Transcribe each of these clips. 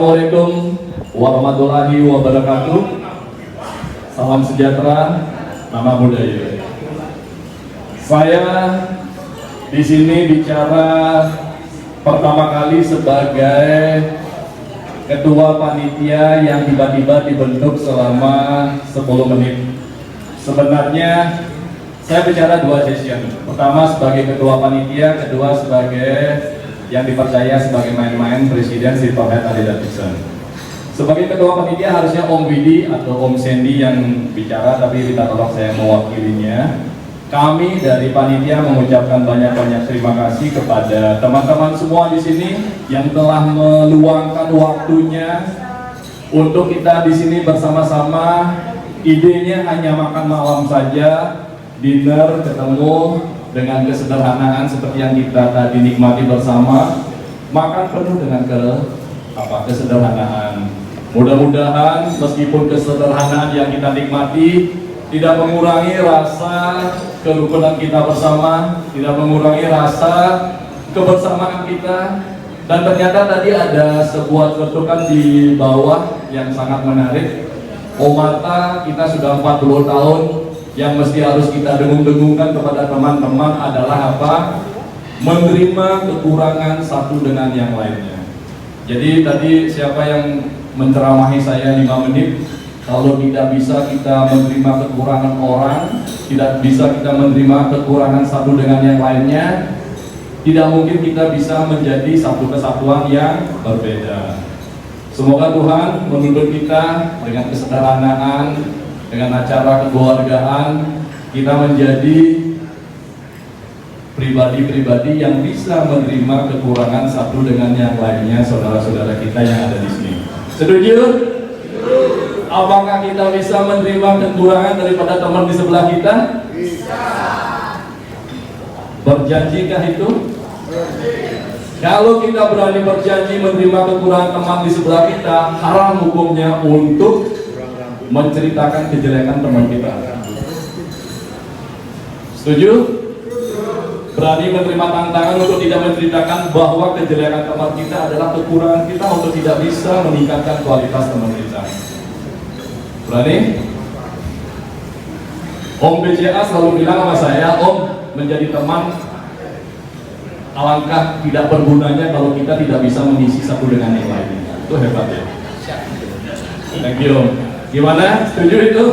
Assalamualaikum warahmatullahi wabarakatuh. Salam sejahtera, nama budaya. Saya di sini bicara pertama kali sebagai ketua panitia yang tiba-tiba dibentuk selama 10 menit. Sebenarnya saya bicara 2 session. Pertama sebagai ketua panitia, kedua sebagai yang dipercaya sebagai main-main Presiden Sipol Head Adi Davidson. Sebagai ketua panitia harusnya Om Widi atau Om Sandy yang bicara, tapi minta tolong saya mewakilinya. Kami dari panitia mengucapkan banyak-banyak terima kasih kepada teman-teman semua di sini yang telah meluangkan waktunya untuk kita di sini bersama-sama. Idenya hanya makan malam saja, dinner, ketemu dengan kesederhanaan seperti yang kita tadi nikmati bersama, makan penuh dengan kesederhanaan. Mudah-mudahan meskipun kesederhanaan yang kita nikmati tidak mengurangi rasa kerukunan kita bersama, tidak mengurangi rasa kebersamaan kita. Dan ternyata tadi ada sebuah cetukan di bawah yang sangat menarik. Omata kita sudah 40 tahun, yang mesti harus kita dengung-dengungkan kepada teman-teman adalah apa? Menerima kekurangan satu dengan yang lainnya. Jadi tadi siapa yang menceramahi saya 5 menit, kalau tidak bisa kita menerima kekurangan orang, tidak bisa kita menerima kekurangan satu dengan yang lainnya, tidak mungkin kita bisa menjadi satu kesatuan yang berbeda. Semoga Tuhan menuntun kita dengan kesederhanaan, dengan acara kekeluargaan, kita menjadi pribadi-pribadi yang bisa menerima kekurangan satu dengan yang lainnya, saudara-saudara kita yang ada di sini. Setuju? Apakah kita bisa menerima kekurangan daripada teman di sebelah kita? Bisa. Berjanjikah itu? Kalau kita berani berjanji menerima kekurangan teman di sebelah kita, haram hukumnya untuk menceritakan kejelekan teman kita. Setuju? Berani menerima tantangan untuk tidak menceritakan bahwa kejelekan teman kita adalah kekurangan kita untuk tidak bisa meningkatkan kualitas teman kita. Berani? Om BCA selalu bilang sama saya, Om, menjadi teman alangkah tidak bergunanya kalau kita tidak bisa mengisi satu dengan yang lainnya. Itu hebat ya. Thank you. Gimana? Setuju itu?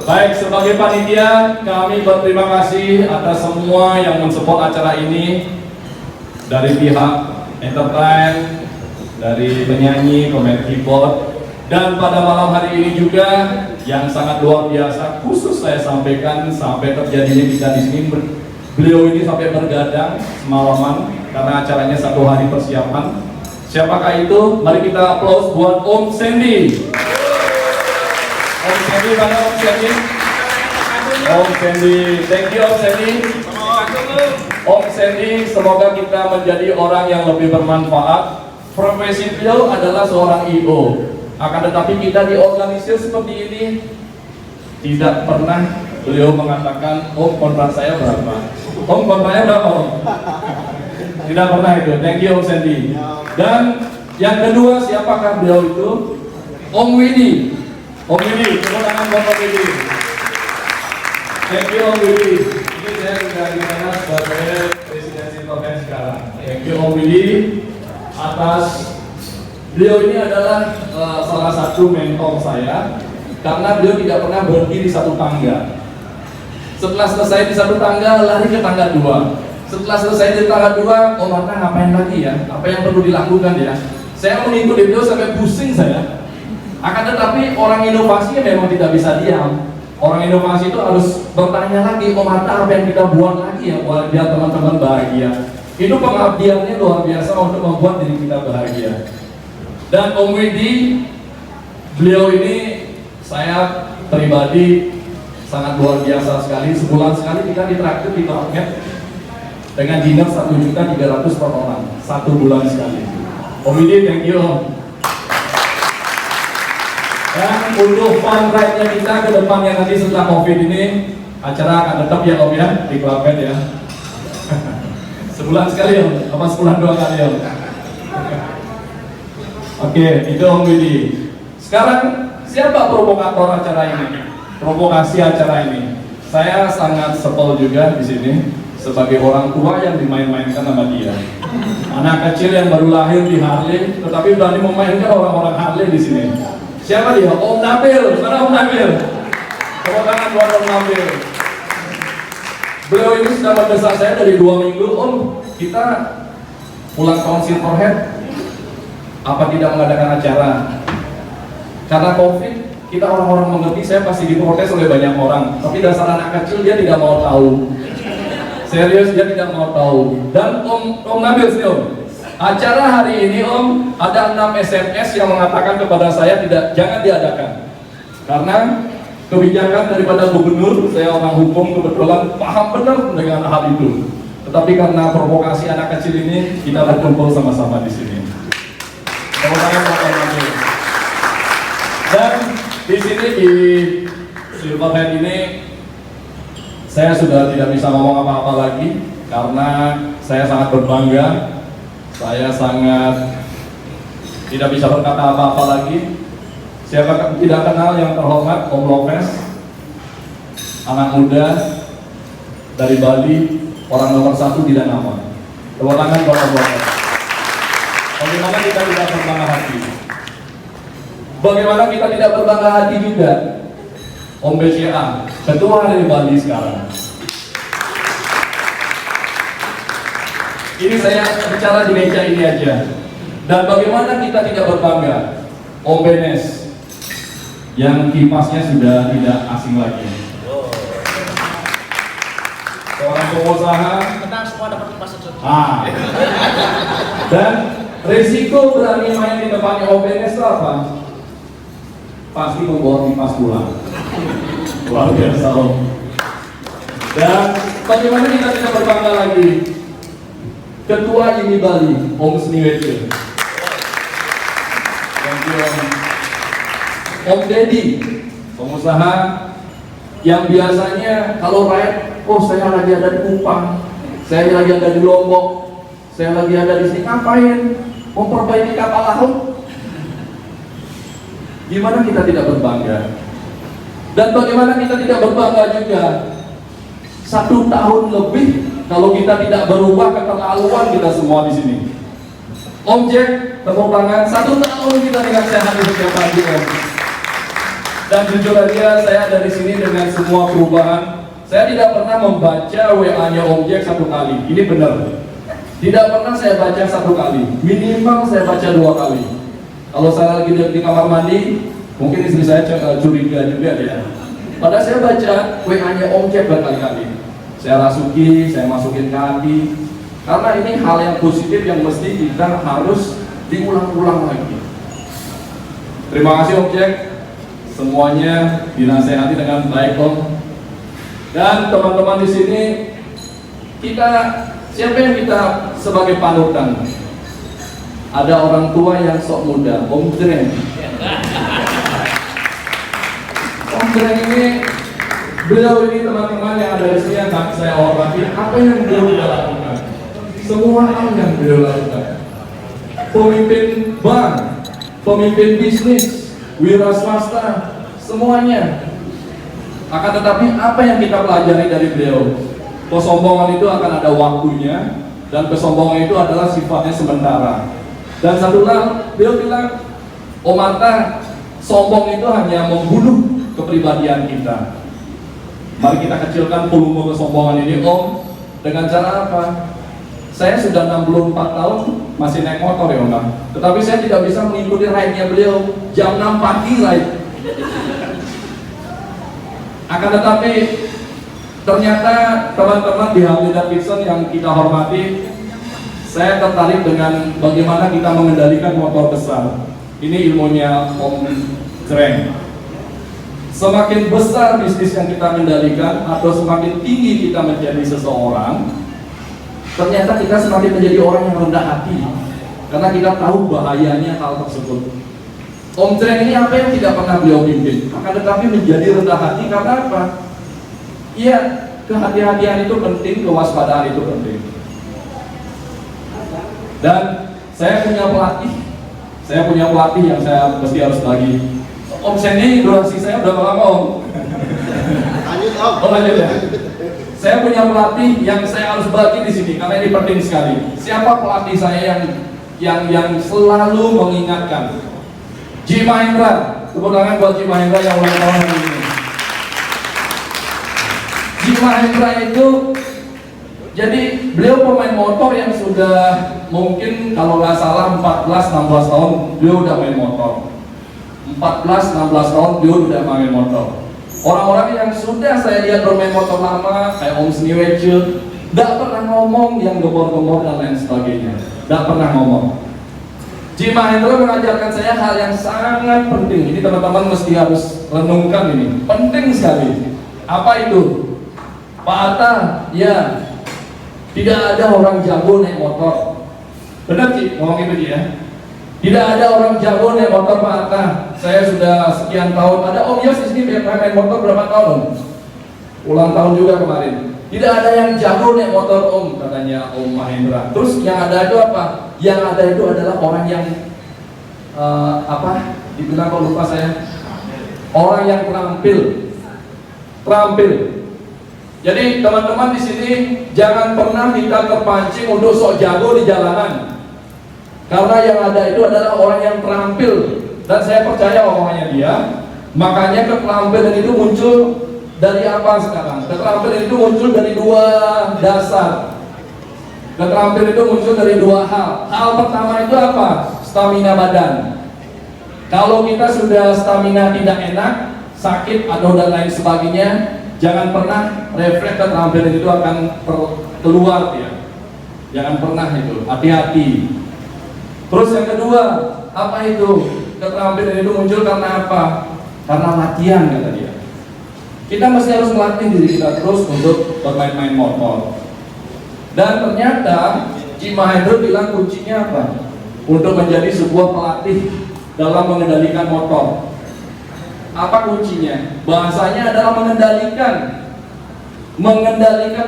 Baik, sebagai panitia kami berterima kasih atas semua yang mensupport acara ini, dari pihak entertain, dari penyanyi, pemain keyboard, dan pada malam hari ini juga yang sangat luar biasa, khusus saya sampaikan sampai terjadinya kita di sini. Beliau ini sampai bergadang semalaman karena acaranya 1 hari persiapan. Siapakah itu? Mari kita aplaus buat Om Sandy. Om Sandy, mana Om Sandy? Om Sandy, thank you Om Sandy. Om Sandy, semoga kita menjadi orang yang lebih bermanfaat. Profesi beliau adalah seorang I.O. Akan tetapi kita di organisasi seperti ini tidak pernah beliau mengatakan, Om kontrak saya berapa? Om kontraknya berapa Om? Tidak pernah itu. Thank you Om Sandy. Dan yang kedua, siapakah beliau itu? Om Widi. Om Widi, tepuk tangan buat Om Widi. Thank you Om Widi. Ini saya sudah dimana sebagai Presiden Sipol Head sekarang. Thank you Om Widi atas, beliau ini adalah salah satu mentor saya karena beliau tidak pernah berhenti di satu tangga. Setelah selesai di satu tangga, lari ke tangga 2. Setelah selesai di tangga 2, Om Ratna ngapain lagi ya? Apa yang perlu dilakukan ya? Saya mengikuti beliau sampai pusing saya. Akan tetapi orang inovasi memang tidak bisa diam. Orang inovasi itu harus bertanya lagi, Om Ratna apa yang kita buat lagi ya biar teman-teman bahagia. Itu pengabdiannya luar biasa untuk membuat diri kita bahagia. Dan Om Widi, beliau ini saya pribadi sangat luar biasa sekali. Sebulan sekali kita ditraktir di Market dengan dinner 1.300.000 per orang 1 bulan sekali. Om Widi, thank you Om. Dan untuk fun ride-nya kita ke depan yang nanti setelah COVID ini, acara akan tetap ya Om ya, di Market ya. Sebulan sekali Om, apa sebulan 2 kali Om? Oke, itu Om Widi. Sekarang siapa provokator acara ini? Provokasi acara ini. Saya sangat sebel juga di sini sebagai orang tua yang dimain-mainkan sama dia. Anak kecil yang baru lahir di Harley, tetapi berani memainkan orang-orang Harley di sini. Siapa dia? Om Nabil. Mana Om Nabil? Tepuk tangan buat Om Nabil. Beliau ini sudah mendesak saya dari 2 minggu. Om, kita pulang tahun Silverhead, apa tidak mengadakan acara? Karena COVID, kita orang-orang mengerti, saya pasti diprotes oleh banyak orang. Tapi dasar anak kecil dia tidak mau tahu. Serius, dia tidak mau tahu. Dan Om Nabil sini Om, acara hari ini Om, ada 6 SMS yang mengatakan kepada saya jangan diadakan. Karena kebijakan daripada gubernur, saya orang hukum kebetulan paham benar dengan hal itu. Tetapi karena provokasi anak kecil ini, kita berkumpul sama-sama di sini. Dan di sini di Silverhead ini saya sudah tidak bisa ngomong apa-apa lagi karena saya sangat berbangga. Saya sangat tidak bisa berkata apa-apa lagi. Siapa tidak kenal yang terhormat Om Lopez, anak muda dari Bali, orang nomor 1 di Danamon. Tepuk tangan buat Om Lopez. Bagaimana kita tidak berbangga hati? Bagaimana kita tidak berbangga hati juga? Om BCA, ketua dari Bali sekarang. Ini saya bicara di meja ini aja. Dan bagaimana kita tidak berbangga? Om Benes, yang kipasnya sudah tidak asing lagi. Seorang pengusaha. Tenang, semua dapat kipas itu. Dan risiko berani main di depannya Om Benes itu apa? Pasti membawa kipas pulang. Luar biasa Om. Dan bagaimana kita tidak berbangga lagi? Ketua ini Bali, Om Sniwece. Om Deddy, pengusaha yang biasanya kalau rakyat, oh saya lagi ada di Kupang, saya lagi ada di Lombok, saya lagi ada di sini, ngapain? Memperbaiki kapal laut? Gimana kita tidak berbangga? Dan bagaimana kita tidak berbangga juga? 1 tahun lebih kalau kita tidak berubah keterlaluan kita semua di sini. Om Jack, tepuk tangan. 1 tahun kita dengan sehat di setiap pagi Om. Dan jujur aja saya dari sini dengan semua perubahan. Saya tidak pernah membaca WA-nya Om Jack 1 kali. Ini benar. Tidak pernah saya baca 1 kali. Minimal saya baca 2 kali. Kalau saya lagi di kamar mandi, mungkin istri saya curiga juga ya. Padahal saya baca WA-nya Om Jack berkali-kali. Saya rasuki, saya masukin ke hati. Karena ini hal yang positif yang mesti kita harus diulang-ulang lagi. Terima kasih Om Jack. Semuanya dinasehati dengan baik Om. Dan teman-teman di sini, siapa yang kita sebagai panutan? Ada orang tua yang sok muda, Om Dreng. Om Dreng ini, beliau ini teman-teman yang ada di sini yang saya hormati. Apa yang beliau sudah lakukan? Semua hal yang beliau lakukan. Pemimpin bank, pemimpin bisnis, wira swasta, semuanya. Akan tetapi apa yang kita pelajari dari beliau? Kesombongan itu akan ada waktunya, dan kesombongan itu adalah sifatnya sementara. Dan satu hal, beliau bilang, Om Arta, sombong itu hanya membunuh kepribadian kita. Mari kita kecilkan volume kesombongan ini Om. Dengan cara apa? Saya sudah 64 tahun masih naik motor ya Om. Tetapi saya tidak bisa mengikuti ride-nya beliau. Jam 6 pagi ride. Akan tetapi ternyata teman-teman di Harley Davidson yang kita hormati, saya tertarik dengan bagaimana kita mengendalikan motor besar. Ini ilmunya Om Dreng. Semakin besar bisnis yang kita kendalikan atau semakin tinggi kita menjadi seseorang, ternyata kita semakin menjadi orang yang rendah hati karena kita tahu bahayanya hal tersebut. Om Dreng ini apa yang tidak pernah beliau pimpin, akan tetapi menjadi rendah hati karena apa? Iya, kehati-hatian itu penting, kewaspadaan itu penting. Dan saya punya pelatih Saya punya pelatih yang saya mesti harus bagi. Om Sandy, durasi saya berapa lama Om? Lanjut Om. Oh lanjut ya. Saya punya pelatih yang saya harus bagi di sini karena ini penting sekali. Siapa pelatih saya yang selalu mengingatkan? Ji Mahendra. Tepuk tangan buat Ji Mahendra yang ulang tahun hari ini. Ji Mahendra itu, jadi beliau pemain motor yang sudah mungkin kalau nggak salah 14-16 tahun beliau udah main motor. 14-16 tahun beliau udah main motor. Orang-orang yang sudah saya lihat bermain motor lama kayak Om Sniwecil, nggak pernah ngomong yang gembor-gembor dan lain sebagainya. Nggak pernah ngomong. Ji Mahendra mengajarkan saya hal yang sangat penting. Ini teman-teman mesti harus renungkan ini. Penting sekali. Apa itu? Pak Atta, ya, tidak ada orang jago naik motor. Benar Ci, ngomong itu Ci ya. Tidak ada orang jago naik motor Pak Atta. Saya sudah sekian tahun. Ada Om Yos di sini main motor berapa tahun? Ulang tahun juga kemarin. Tidak ada yang jago naik motor Om, katanya Om Mahendra. Terus yang ada itu apa? Yang ada itu adalah orang yang dibilang kok lupa saya. Orang yang terampil. Jadi teman-teman di sini jangan pernah kita terpancing untuk sok jago di jalanan. Karena yang ada itu adalah orang yang terampil, dan saya percaya omongannya dia. Makanya keterampilan itu muncul dari apa sekarang? Keterampilan itu muncul dari dua dasar. Keterampilan itu muncul dari dua hal. Hal pertama itu apa? Stamina badan. Kalau kita sudah stamina tidak enak, sakit atau dan lain sebagainya, jangan pernah refleks keterampilan itu akan keluar ya. Jangan pernah itu, hati-hati. Terus yang kedua, apa itu? Keterampilan itu muncul karena apa? Karena latihan kata dia. Kita mesti harus melatih diri kita terus untuk bermain-main motor. Dan ternyata Ji Mahendra bilang kuncinya apa? Untuk menjadi sebuah pelatih dalam mengendalikan motor. Apa kuncinya? Bahasanya adalah mengendalikan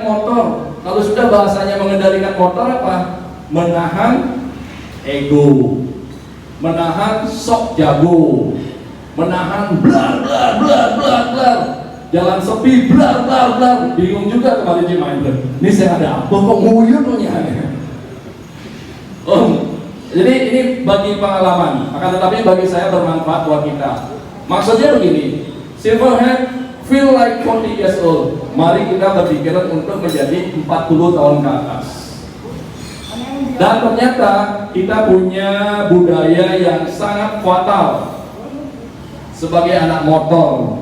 motor. Kalau sudah bahasanya mengendalikan motor apa? Menahan ego, menahan sok jago, menahan blar, jalan sepi blar, bingung juga kemarin Ji Mahendra. Ini saya ada apa kok nguyun punya? Jadi ini bagi pengalaman, akan tetapi bagi saya bermanfaat buat kita. Maksudnya begini, Silverhead feel like 40 years old. Mari kita berpikiran untuk menjadi 40 tahun ke atas. Dan ternyata kita punya budaya yang sangat fatal sebagai anak motor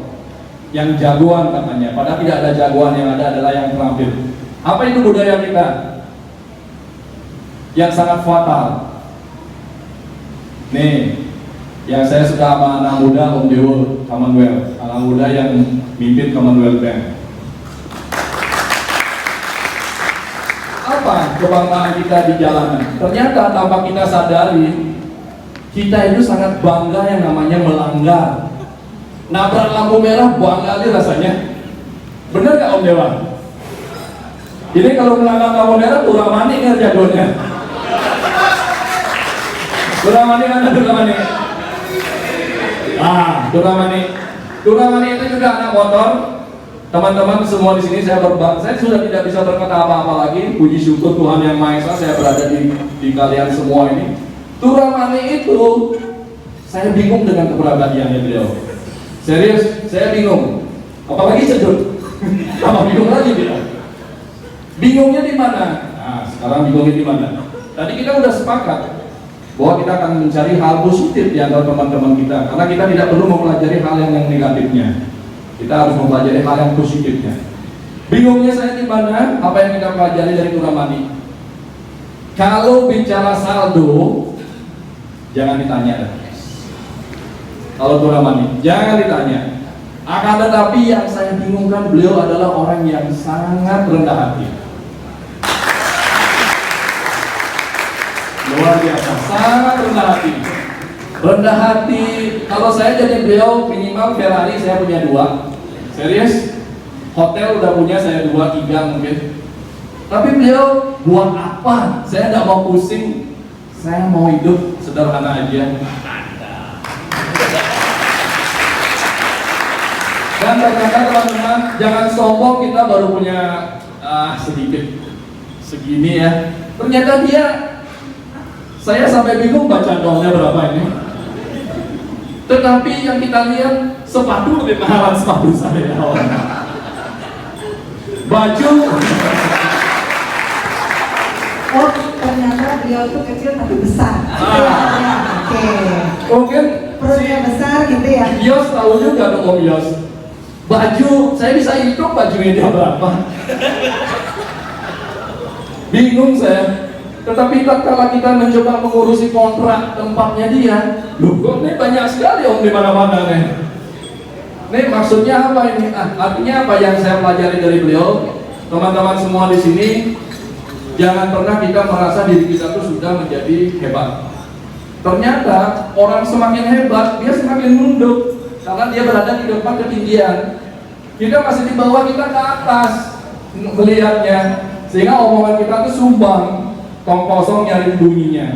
yang jagoan katanya, padahal tidak ada jagoan, yang ada adalah yang terampil. Apa itu budaya kita yang sangat fatal? Nih, yang saya suka sama anak muda Om Dewo Commonwealth, anak muda yang mimpin Commonwealth Bank. Apa kebanggaan kita di jalanan? Ternyata tanpa kita sadari, kita itu sangat bangga yang namanya melanggar. Nabrak lampu merah, bangga aja rasanya. Bener gak Om Dewa? Ini kalau melanggar lampu merah, kurang manik kan jagonya. Kurang manik mana kurang manik? Kurang manik itu juga anak motor. Teman-teman semua di sini saya berbangga. Saya sudah tidak bisa berkata apa-apa lagi. Puji syukur Tuhan Yang Maha Esa, saya berada di kalian semua ini. Turamani itu, saya bingung dengan kepribadiannya beliau. Serius, saya bingung. Apalagi Cedut. Apa bingung lagi dia? Bingungnya di mana? Nah, sekarang bingungnya di mana? Tadi kita udah sepakat bahwa kita akan mencari hal positif di antara teman-teman kita, karena kita tidak perlu mempelajari hal yang negatifnya. Kita harus mempelajari hal yang positifnya. Bingungnya saya di mana? Apa yang kita pelajari dari Turamani? Kalau bicara saldo, jangan ditanya. Kalau Turamani, jangan ditanya. Akan tetapi yang saya bingungkan, beliau adalah orang yang sangat rendah hati. Luar biasa, sangat rendah hati. Rendah hati. Kalau saya jadi beliau, minimal Ferrari saya punya 2. Serius? Hotel udah punya saya 2, 3 mungkin. Tapi beliau buat apa? Saya tidak mau pusing. Saya mau hidup sederhana aja. Dan ternyata teman-teman, jangan sombong kita baru punya sedikit segini ya. Ternyata dia, saya sampai bingung baca doanya berapa ini. Tetapi yang kita lihat, sepatu lebih mahalan sepatu saya. Baju. Oh, ternyata beliau itu kecil tapi besar. Oke. Mungkin Perutnya besar gitu ya. Yos tahu juga dong Om Yos. Baju, saya bisa hitung bajunya dia berapa. Bingung saya. Tetapi tatkala kita mencoba mengurusi kontrak tempatnya dia, loh kok ini banyak sekali Om di mana-mana nih. Ini maksudnya apa ini? Artinya apa yang saya pelajari dari beliau? Teman-teman semua di sini, jangan pernah kita merasa diri kita tuh sudah menjadi hebat. Ternyata orang semakin hebat, dia semakin nunduk karena dia berada di tempat ketinggian. Kita masih di bawah, kita ke atas melihatnya, sehingga omongan kita tuh sumbang, tong kosong nyari bunyinya.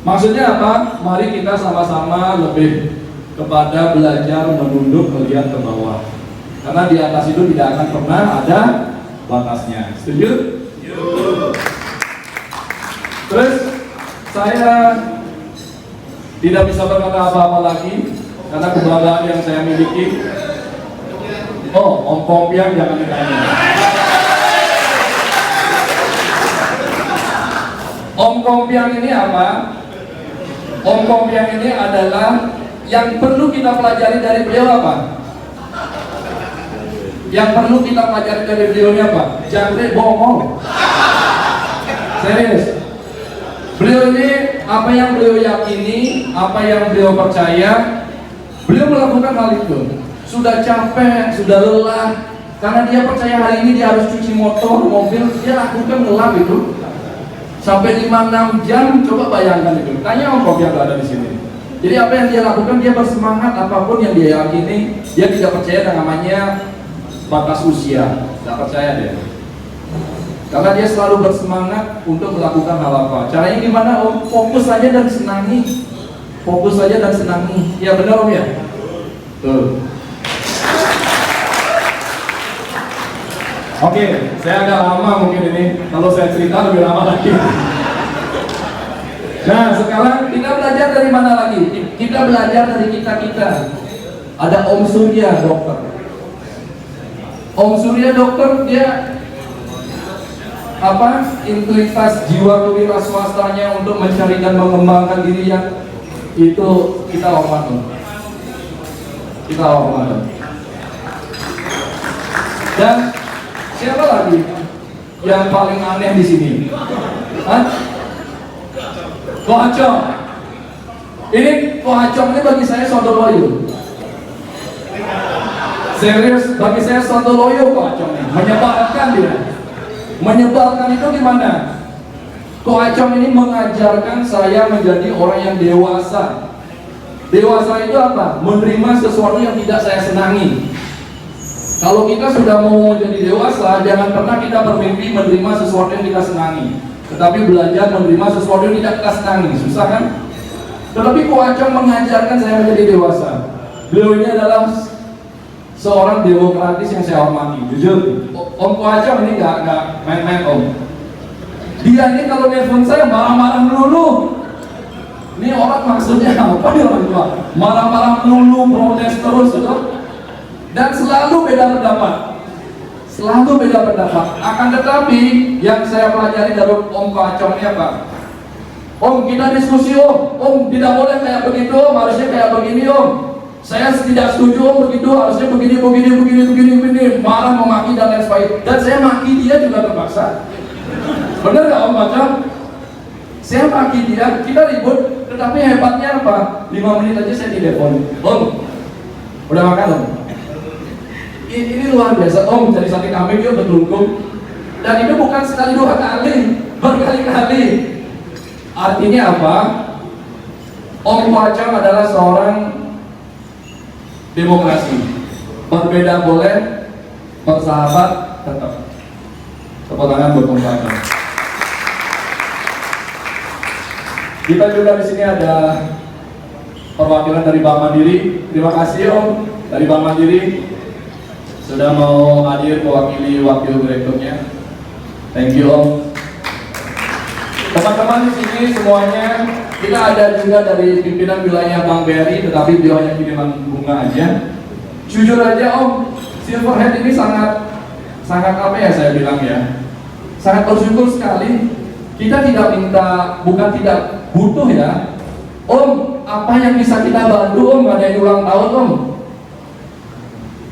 Maksudnya apa? Mari kita sama-sama lebih kepada belajar menunduk melihat ke bawah. Karena di atas itu tidak akan pernah ada batasnya. Setuju? Terus saya tidak bisa berkata apa-apa lagi karena kebanggaan yang saya miliki. Oh, Om Kompiang jangan ditanya. Om Kompiang ini apa? Om Kompiang ini adalah yang perlu kita pelajari dari beliau apa? Yang perlu kita pelajari dari beliau ini apa? Jangkrik bohong. Serius. Beliau ini apa yang beliau yakini, apa yang beliau percaya, beliau melakukan hal itu. Sudah capek, sudah lelah, karena dia percaya hari ini dia harus cuci motor, mobil, dia lakukan gelap itu sampai 5-6 jam. Coba bayangkan itu. Tanya Om Bob yang ada di sini. Jadi apa yang dia lakukan, dia bersemangat apapun yang dia yakini. Dia tidak percaya dengan namanya batas usia, tidak percaya dia. Karena dia selalu bersemangat untuk melakukan hal apa. Caranya gimana Om? Fokus saja dan senangi. Fokus saja dan senangi. Ya benar Om ya? Tuh. Oke, saya agak lama mungkin ini. Kalau saya cerita lebih lama lagi. Nah, sekarang kita belajar dari mana lagi? Kita belajar dari kita-kita. Ada Om Surya, dokter. Om Surya, dokter, dia integritas jiwa kewirausahawastannya untuk mencari dan mengembangkan dirinya itu kita hormati. Kita hormati. Dan siapa lagi yang paling aneh di sini? Hah? Ko Acong. Ini Ko Acong ini bagi saya Sontoloyo. Serius, bagi saya Sontoloyo Ko Acong ini. Menyebalkan dia. Menyebalkan itu gimana? Ko Acong ini mengajarkan saya menjadi orang yang dewasa. Dewasa itu apa? Menerima sesuatu yang tidak saya senangi. Kalau kita sudah mau menjadi dewasa, jangan pernah kita bermimpi menerima sesuatu yang kita senangi, tetapi belajar menerima sesuatu yang tidak kita senangi. Susah kan? Tetapi Ko Acong mengajarkan saya menjadi dewasa. Beliau ini adalah seorang demokratis yang saya hormati. Jujur, Om Ko Acong ini nggak main-main Om. Dia ini kalau nelfon saya marah-marah dulu. Ini orang maksudnya apa nih orang tua? Marah-marah dulu, protes terus, gitu. Dan selalu beda pendapat. Selalu beda pendapat. Akan tetapi yang saya pelajari dari Om Ko Acong ini apa? Om, kita diskusi Om. Om, tidak boleh kayak begitu Om, harusnya kayak begini Om. Saya tidak setuju Om begitu, harusnya begini. Marah, memaki dan lain sebagainya. Dan saya maki dia juga terpaksa. Benar gak Om Acong? Saya maki dia, kita ribut. Tetapi hebatnya apa? 5 menit aja saya telepon. Om, udah makan Om? Ini luar biasa Om, jadi sate kambing dia bertelungkup. Dan itu bukan sekali 2 kali, berkali-kali. Artinya apa? Om Ko Acong adalah seorang demokrasi. Berbeda boleh, bersahabat tetap. Tepuk tangan buat Om Ko Acong. Kita juga di sini ada perwakilan dari Bank Mandiri. Terima kasih Om dari Bank Mandiri sudah mau hadir mewakili wakil direkturnya. Thank you Om. Teman-teman di sini semuanya, kita ada juga dari pimpinan wilayah Bank BRI, tetapi beliau hanya kiriman bunga aja. Jujur aja Om, Silverhead ini sangat apa ya saya bilang ya, sangat bersyukur sekali. Kita tidak minta, bukan tidak butuh ya. Om, apa yang bisa kita bantu Om? Ada yang ulang tahun Om?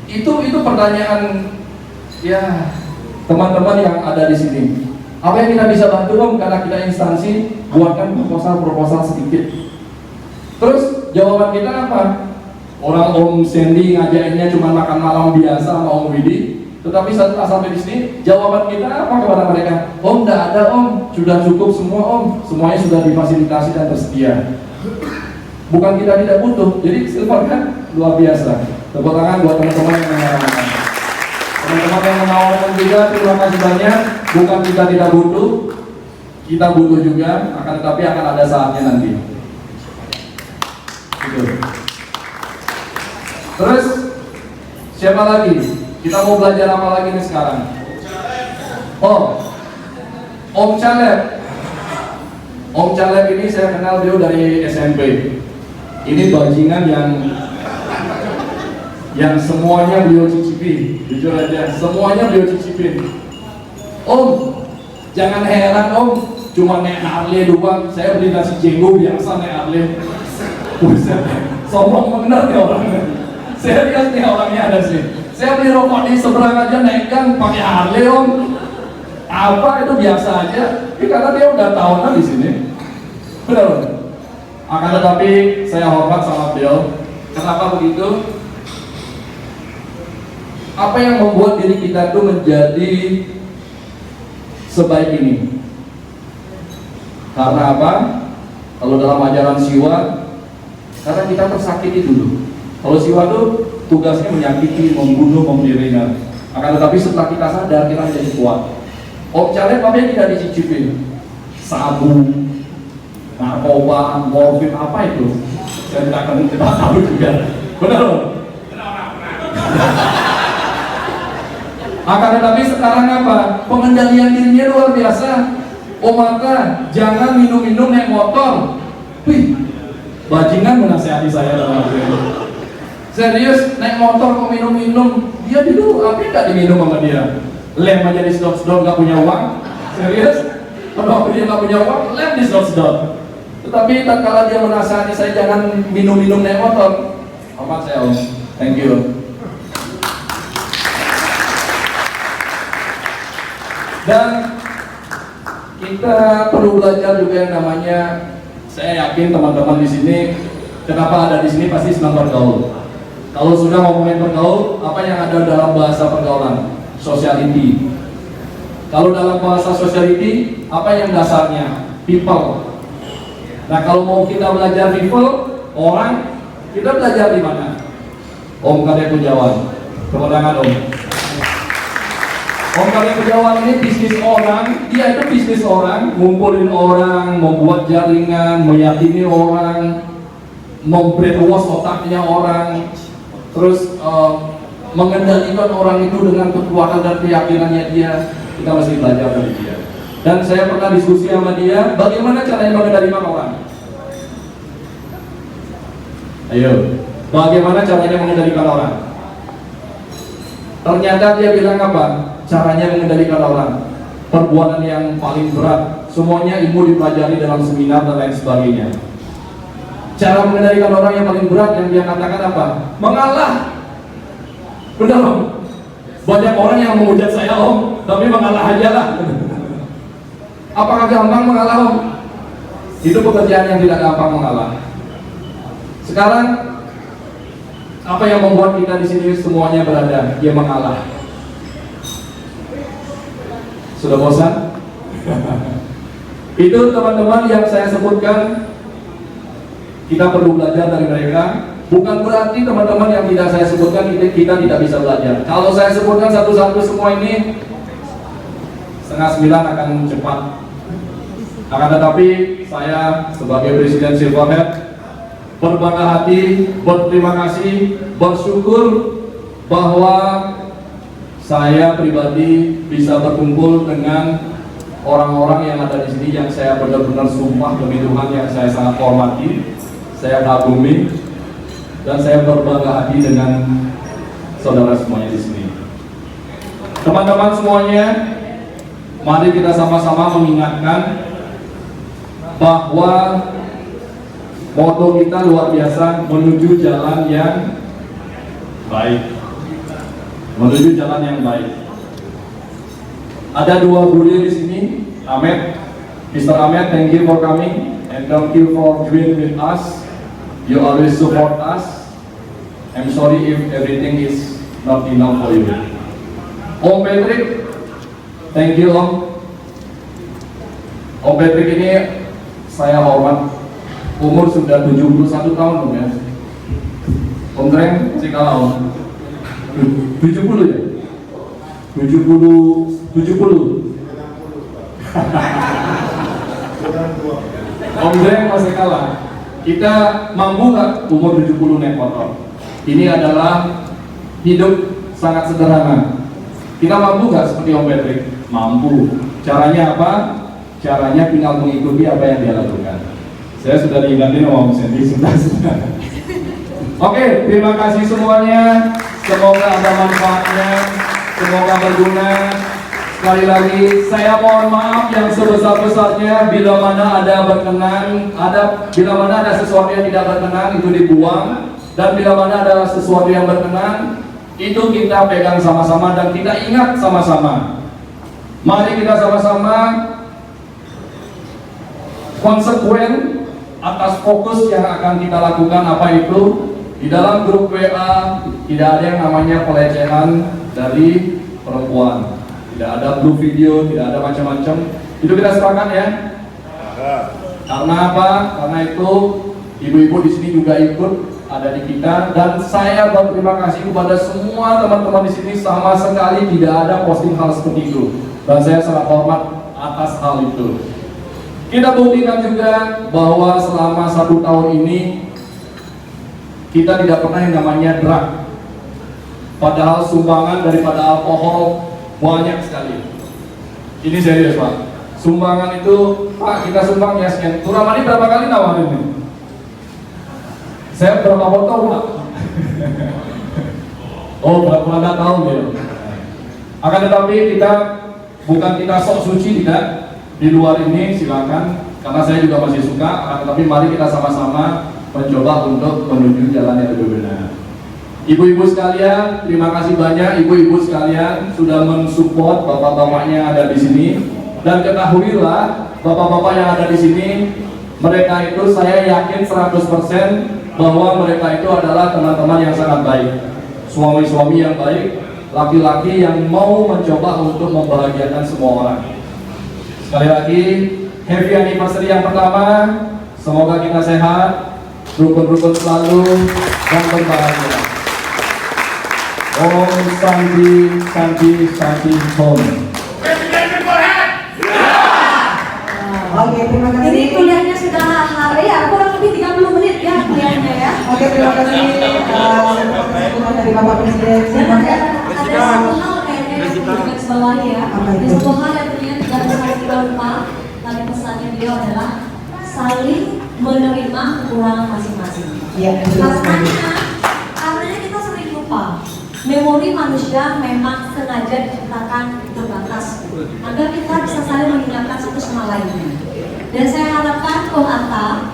Itu pertanyaan ya teman-teman yang ada di sini. Apa yang kita bisa bantu Om? Karena kita instansi, buatkan proposal sedikit. Terus jawaban kita apa? Orang Om Sandy ngajainnya cuma makan malam biasa sama Om Widi. Tetapi setelah sampai di sini, jawaban kita apa kepada mereka? Om, tidak ada Om, sudah cukup semua Om, semuanya sudah difasilitasi dan tersedia. Bukan kita tidak butuh, jadi Silverhead luar biasa. Tepuk tangan buat teman-teman yang menawarkan. Teman-teman yang menawarkan juga, terima kasih banyak. Bukan kita tidak butuh, kita butuh juga, akan tetapi akan ada saatnya nanti. Gitu. Terus siapa lagi? Kita mau belajar apa lagi nih sekarang? Oh, Om Caleb. Om Caleb ini saya kenal dia dari SMP. Ini bajingan yang semuanya beliau cicipi. Jujur aja, semuanya beliau cicipin. Om, jangan heran Om, cuma naik Harley doang. Saya beli nasi jenggo biasa naik Harley. Buset, sombong bener nih orangnya. Serius nih orangnya ada sih. Saya beli rokok di seberang aja naik gang pakai Harley Om. Apa itu biasa aja. Ini karena dia udah tahunan di sini. Benar Om. Akan tetapi saya hormat sama beliau. Kenapa begitu? Apa yang membuat diri kita itu menjadi sebaik ini? Karena apa? Kalau dalam ajaran Siwa, karena kita tersakiti dulu. Kalau Siwa itu tugasnya menyakiti, membunuh, membiringan. Akan tetapi setelah kita sadar, kita menjadi kuat. Om Caleb apa yang tidak dicicipin? Sabu, narkoba, morfin, apa itu? Saya tidak akan tahu juga. Benar Om? Akan tetapi sekarang apa? Pengendalian dirinya luar biasa. Oh maka jangan minum-minum naik motor. Wih, bajingan menasihati saya dalam hal ini. Serius, naik motor kok minum-minum. Dia dulu, apa nggak diminum sama dia? Lem aja di sedot-sedot, nggak punya uang. Serius? Kalau dia nggak punya uang, lem di sedot-sedot. Tetapi tatkala dia menasihati saya jangan minum-minum naik motor. Amat saya Om, thank you. Dan kita perlu belajar juga yang namanya, saya yakin teman-teman di sini, kenapa ada di sini pasti senang bergaul. Kalau sudah ngomongin bergaul, apa yang ada dalam bahasa pergaulan? Sociality. Kalau dalam bahasa sociality, apa yang dasarnya? People. Nah kalau mau kita belajar people, orang, kita belajar di mana? Om Kadek Pujawan. Kemudian Om. Om Kadek Pujawan ini bisnis orang, dia itu bisnis orang, ngumpulin orang, membuat jaringan, meyakini orang, membrainwash otaknya orang, terus mengendalikan orang itu dengan kekuatan dan keyakinannya dia. Kita mesti belajar dari dia. Dan saya pernah diskusi sama dia, bagaimana caranya mengendalikan orang? Ayo, bagaimana caranya mengendalikan orang? Ternyata dia bilang apa? Caranya mengendalikan orang, perbuatan yang paling berat. Semuanya ilmu dipelajari dalam seminar dan lain sebagainya. Cara mengendalikan orang yang paling berat yang dia katakan apa? Mengalah. Benar Om? Banyak orang yang menghujat saya Om, tapi mengalah aja lah. Apakah gampang mengalah Om? Itu pekerjaan yang tidak gampang mengalah. Sekarang apa yang membuat kita di sini semuanya berada? Dia mengalah. Sudah bosan? Itu teman-teman yang saya sebutkan. Kita perlu belajar dari mereka. Bukan berarti teman-teman yang tidak saya sebutkan kita tidak bisa belajar. Kalau saya sebutkan satu-satu semua ini, 8:30 akan cepat. Akan tetapi saya sebagai Presiden Silverhead berbangga hati, berterima kasih, bersyukur bahwa saya pribadi bisa berkumpul dengan orang-orang yang ada di sini yang saya benar-benar sumpah demi Tuhan yang saya sangat hormati, saya kagumi, dan saya berbangga hati dengan saudara semuanya di sini. Teman-teman semuanya, mari kita sama-sama mengingatkan bahwa moto kita luar biasa, menuju jalan yang baik. Menuju jalan yang baik. Ada dua bule di sini, Ahmed, Mr. Ahmed, thank you for coming and thank you for being with us. You always support us. I'm sorry if everything is not enough for you. Om Patrick, thank you Om. Om Patrick ini saya hormat, umur sudah 71 tahun Om ya. Om Treng masih kalah Om. 70 ya? 70. Om Treng masih kalah. Kita mampu nggak umur 70 naik motor? Ini adalah hidup sangat sederhana. Kita mampu nggak seperti Om Patrick? Mampu. Caranya apa? Caranya tinggal mengikuti apa yang dia lakukan. Saya sudah diingatin sama Om Sandy sudah. Oke, terima kasih semuanya. Semoga ada manfaatnya, semoga berguna. Sekali lagi, saya mohon maaf yang sebesar-besarnya bila mana ada berkenan, bila mana ada sesuatu yang tidak berkenan itu dibuang, dan bila mana ada sesuatu yang berkenan itu kita pegang sama-sama dan kita ingat sama-sama. Mari kita sama-sama konsekuen atas fokus yang akan kita lakukan. Apa itu? Di dalam grup WA tidak ada yang namanya pelecehan dari perempuan, tidak ada blue video, tidak ada macam-macam. Itu kita sepakat ya. Karena apa? Karena itu ibu-ibu di sini juga ikut ada di kita, dan saya berterima kasih kepada semua teman-teman di sini, sama sekali tidak ada posting hal seperti itu, dan saya sangat hormat atas hal itu. Kita buktikan juga bahwa selama 1 tahun ini kita tidak pernah yang namanya drug. Padahal sumbangan daripada alkohol banyak sekali. Ini serius Pak. Sumbangan itu, Pak kita sumbang ya sekian. Turamani berapa kali nawarin ini? Saya berapa botol Pak? Oh berapa tahun ya. Akan tetapi bukan kita sok suci, tidak. Di luar ini silakan, karena saya juga masih suka. Akan tetapi mari kita sama-sama mencoba untuk menuju jalan yang lebih benar. Ibu-ibu sekalian, terima kasih banyak ibu-ibu sekalian sudah mensupport bapak-bapaknya yang ada di sini, dan ketahuilah bapak-bapak yang ada di sini, mereka itu saya yakin 100% bahwa mereka itu adalah teman-teman yang sangat baik, suami-suami yang baik, laki-laki yang mau mencoba untuk membahagiakan semua orang. Sekali lagi, happy anniversary yang pertama, semoga kita sehat, rukun-rukun selalu, dan berbahagia. Om Santi Santi Santi Om. Oke, terima kasih. Ini kuliahnya sudah hari ya, kurang lebih 30 menit ya kuliahnya ya. Oke, terima kasih dari Bapak Presiden. Dan ada satu hal kayaknya yang perlu kita bawahi ya. Ada satu hal yang ternyata tidak bisa kita lupa. Tapi pesannya beliau adalah saling menerima kekurangan masing-masing. Iya, Karena kita sering lupa. Memori manusia memang sengaja diciptakan terbatas agar kita bisa saling mengingatkan satu sama lain. Dan saya harapkan Om Atta